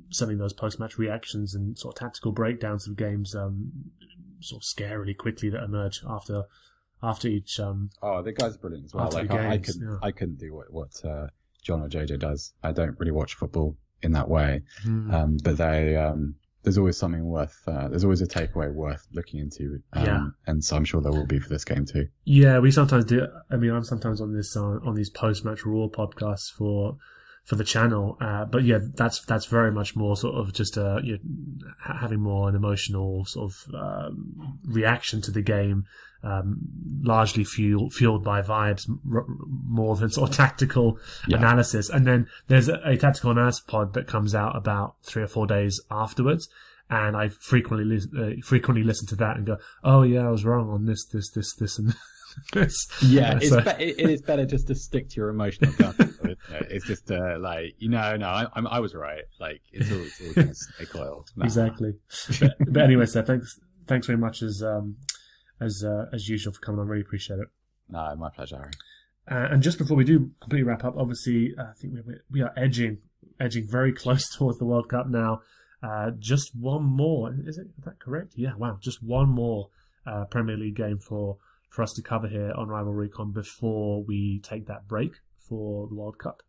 certainly those post-match reactions and sort of tactical breakdowns of games sort of scarily quickly that emerge after each. The guy's brilliant as well. Like I couldn't do what John or JJ does. I don't really watch football in that way, but they there's always something there's always a takeaway worth looking into. And so I'm sure there will be for this game too. Yeah, we sometimes do. I'm sometimes on these post-match Raw podcasts for the channel, but that's very much more sort of just having more an emotional sort of reaction to the game, largely fueled by vibes more than sort of tactical analysis. And then there's a tactical analysis pod that comes out about 3 or 4 days afterwards, and I frequently listen to that and go, oh yeah, I was wrong on this and this. Yeah, it is better just to stick to your emotional gut. It's just I was right. Like it's all going to snake oil. Exactly. But anyway, so thanks very much as usual for coming on. Really appreciate it. No, my pleasure, Harry. And just before we do completely wrap up, obviously I think we are edging very close towards the World Cup now. Just one more. Is that correct? Yeah. Wow. Just one more Premier League game for us to cover here on Rival Recon before we take that break for the World Cup.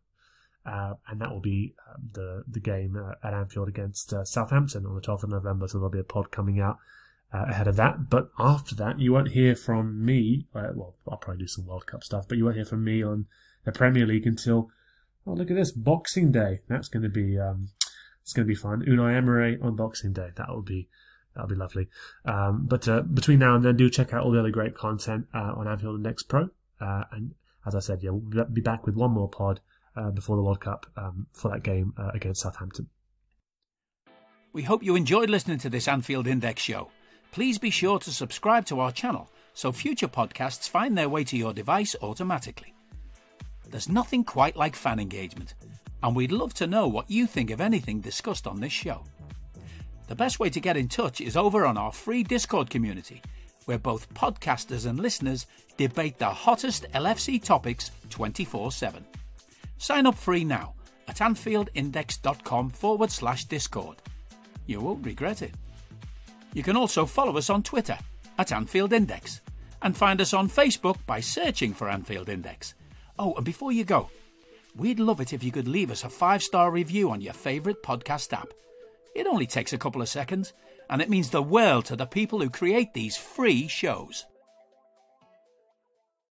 and that will be the game at Anfield against Southampton on the 12th of November. So there'll be a pod coming out ahead of that. But after that, you won't hear from me. Well, I'll probably do some World Cup stuff, but you won't hear from me on the Premier League until, oh, look at this, Boxing Day. That's going to be it's going to be fun. Unai Emery on Boxing Day. That'll be lovely. But between now and then, do check out all the other great content on Anfield Index Pro. And as I said, we'll be back with one more pod before the World Cup for that game against Southampton. We hope you enjoyed listening to this Anfield Index show. Please be sure to subscribe to our channel so future podcasts find their way to your device automatically. There's nothing quite like fan engagement, and we'd love to know what you think of anything discussed on this show. The best way to get in touch is over on our free Discord community, where both podcasters and listeners debate the hottest LFC topics 24/7. Sign up free now at AnfieldIndex.com/Discord. You won't regret it. You can also follow us on Twitter at Anfield Index and find us on Facebook by searching for Anfield Index. Oh, and before you go, we'd love it if you could leave us a 5-star review on your favourite podcast app. It only takes a couple of seconds, and it means the world to the people who create these free shows.